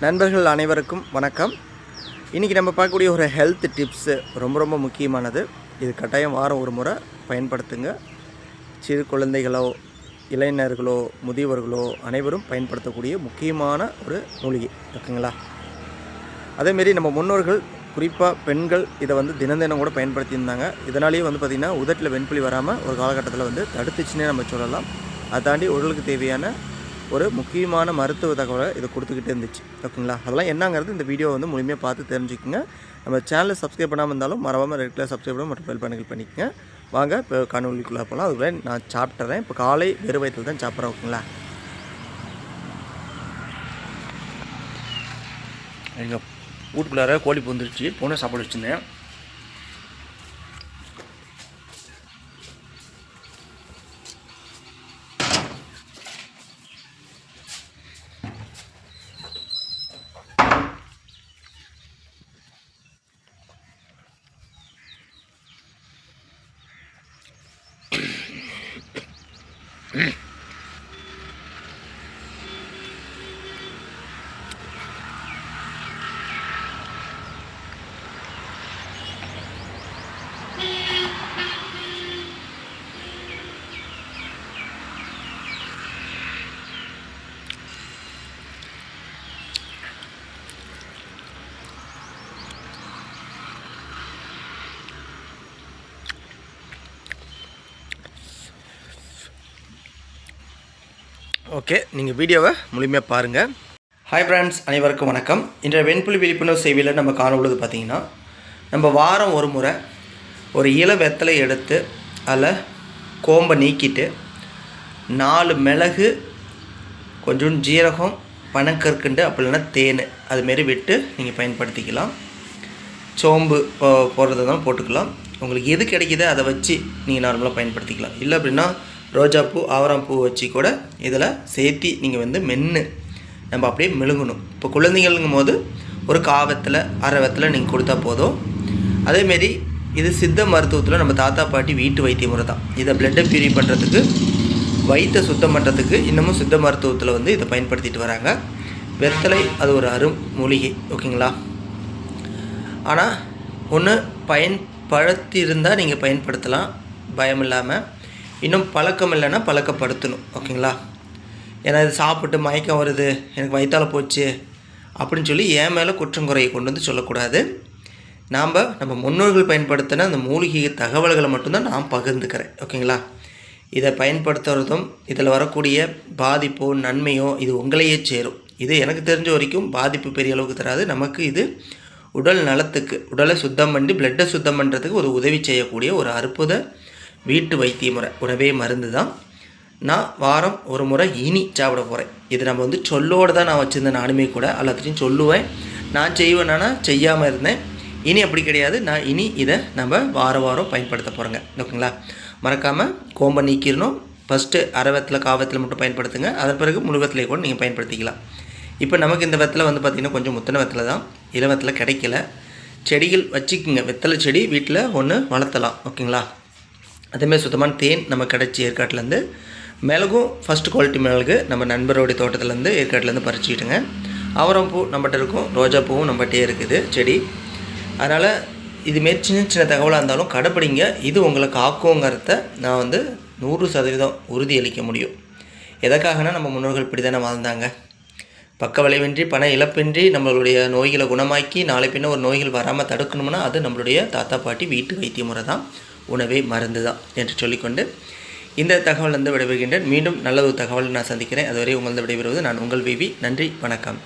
நண்பர்கள் அனைவருக்கும் வணக்கம். இன்றைக்கி நம்ம பார்க்கக்கூடிய ஒரு ஹெல்த் டிப்ஸு ரொம்ப முக்கியமானது. இது கட்டாயம் வாரம் ஒரு முறை பயன்படுத்துங்க. சிறு குழந்தைகளோ இளைஞர்களோ முதியவர்களோ அனைவரும் பயன்படுத்தக்கூடிய முக்கியமான ஒரு மூலிகை, ஓகேங்களா? அதேமாரி நம்ம முன்னோர்கள் குறிப்பாக பெண்கள் இதை தினம் கூட பயன்படுத்தியிருந்தாங்க. இதனாலேயே பார்த்திங்கன்னா உதட்டில் வெண்புலி வராமல் ஒரு காலகட்டத்தில் தடுத்துச்சுன்னே நம்ம சொல்லலாம். அதை தாண்டி உடலுக்கு தேவையான ஒரு முக்கியமான மருத்துவ தகவலை இதை கொடுத்துக்கிட்டே இருந்துச்சு, ஓகேங்களா? அதெல்லாம் என்னங்கிறது இந்த வீடியோ முழுமையாக பார்த்து தெரிஞ்சுக்கோங்க. நம்ம சேனலை சப்ஸ்கிரைப் பண்ணாமல் இருந்தாலும் மறவாமல் ரெகுலர் சப்ஸ்கிரைப் பண்ண மற்றும் பெல் பட்டனை பண்ணிக்கோங்க. வாங்க இப்போ காணொலிக்குள்ளே போகலாம். அதுக்குள்ளே நான் சாப்பிட்றேன். இப்போ காலை வெறும் வயிற்றில் தான் சாப்பிட்றேன், ஓகேங்களா? எங்கள் வீட்டுக்குள்ளார கோழி வந்துருச்சு, போன சாப்பாடு வச்சுருந்தேன். ஓகே, நீங்கள் வீடியோவை முழுமையாக பாருங்கள். ஹாய் ஃப்ரெண்ட்ஸ், அனைவருக்கும் வணக்கம். இன்றைய வெண்புலி விழிப்புணர்வு சேவையில் நம்ம காணொழுது பார்த்திங்கன்னா, நம்ம வாரம் ஒரு முறை ஒரு இள வெத்தலை எடுத்து அதில் கோம்பை நீக்கிட்டு 4 மிளகு, கொஞ்சம் ஜீரகம், பனக்கற்கண்டு, அப்படி இல்லைன்னா தேன் அதுமாரி விட்டு நீங்கள் பயன்படுத்திக்கலாம். சோம்பு போடுறதா தான் போட்டுக்கலாம். உங்களுக்கு எது கிடைக்கிதோ அதை வச்சு நீங்கள் நார்மலாக பயன்படுத்திக்கலாம். இல்லை அப்படின்னா ரோஜாப்பூ, ஆவராம்பூ வச்சு கூட இதில் சேர்த்தி நீங்கள் மென்று நம்ம அப்படியே மெழுகணும். இப்போ குழந்தைங்களுங்கும் போது ஒரு காவத்தில் அரை வெத்தில் நீங்கள் கொடுத்தா போதும். அதேமாரி இது சித்த மருத்துவத்தில் நம்ம தாத்தா பாட்டி வீட்டு வைத்திய முறை தான். இதை பிளட்டை பியூரி பண்ணுறதுக்கு, வயிற்றை சுத்தம் பண்ணுறதுக்கு இன்னமும் சித்த மருத்துவத்தில் இதை பயன்படுத்திட்டு வராங்க. வெத்தலை அது ஒரு மூலிகை, ஓகேங்களா? ஆனால் ஒன்று பயன்படுத்தி இருந்தால் நீங்கள் பயன்படுத்தலாம் பயம் இல்லாமல். இன்னும் பழக்கம் இல்லைன்னா பழக்கப்படுத்தணும், ஓகேங்களா? ஏன்னா இது சாப்பிட்டு மயக்கம் வருது, எனக்கு வயிற்றால் போச்சு அப்படின்னு சொல்லி என் மேலே குற்றங்குறையை கொண்டு சொல்லக்கூடாது. நம்ம முன்னோர்கள் பயன்படுத்தின அந்த மூலிகை தகவல்களை மட்டும்தான் நான் பகிர்ந்துக்கிறேன், ஓகேங்களா? இதை பயன்படுத்துகிறதும் இதில் வரக்கூடிய பாதிப்போ நன்மையோ இது உங்களையே சேரும். இது எனக்கு தெரிஞ்ச வரைக்கும் பாதிப்பு பெரிய அளவுக்கு தராது. நமக்கு இது உடல் நலத்துக்கு, உடலை சுத்தம் பண்ணி பிளட்டை சுத்தம் பண்ணுறதுக்கு ஒரு உதவி செய்யக்கூடிய ஒரு அற்புத வீட்டு வைத்திய முறை, உணவே மருந்து தான். நான் வாரம் ஒரு முறை இனி சாப்பிட போகிறேன். இது நம்ம சொல்லோடு தான் நான் வச்சுருந்தேன். நானுமே கூட எல்லாத்தையும் சொல்லுவேன். நான் செய்வேன்னா செய்யாமல் இருந்தேன். இனி அப்படி கிடையாது. நான் இனி இதை நம்ம வாரம் பயன்படுத்த போகிறேங்க, ஓகேங்களா? மறக்காமல் கோம்பை நீக்கிடணும். ஃபஸ்ட்டு அரை வெத்தில் காவத்தில் மட்டும் பயன்படுத்துங்க. அதன் பிறகு முழு வெத்திலே கூட நீங்கள் பயன்படுத்திக்கலாம். இப்போ நமக்கு இந்த வெத்தலை பார்த்திங்கன்னா கொஞ்சம் முத்தின வெத்தலை தான், இள வெத்தலை கிடைக்கல. செடிகள் வச்சுக்குங்க. வெத்தலை செடி வீட்டில் ஒன்று வளர்த்தலாம், ஓகேங்களா? அதேமாதிரி சுத்தமான தேன் நம்ம கிடச்சி ஏற்காட்டிலேருந்து. மிளகும் ஃபஸ்ட்டு குவாலிட்டி மிளகு நம்ம நண்பருடைய தோட்டத்துலேருந்து ஏற்காட்டிலேருந்து பறிச்சுக்கிட்டுங்க. ஆவரம்பூ நம்மகிட்ட இருக்கும், ரோஜாப்பூவும் நம்மகிட்டே இருக்குது செடி. அதனால் இதுமாரி சின்ன தகவலாக இருந்தாலும் கடைப்பிடிங்க. இது உங்களை காக்குங்கிறத நான் 100% உறுதியளிக்க முடியும். எதற்காகனா நம்ம முன்னோர்கள் இப்படி தானே வாழ்ந்தாங்க. பக்க விளைவின்றி பண இழப்பின்றி நம்மளுடைய நோய்களை குணமாக்கி நாளை பின்ன ஒரு நோய்கள் வராமல் தடுக்கணும்னா அது நம்மளுடைய தாத்தா பாட்டி வீட்டு வைத்திய முறை தான், உணவே மருந்து தான் என்று சொல்லிக்கொண்டு இந்த தகவல் விடைபெறுகின்றேன். மீண்டும் நல்ல ஒரு தகவல் நான் சந்திக்கிறேன். அதுவரை உங்களது விடைபெறுவது நான் உங்கள் விவி. நன்றி, வணக்கம்.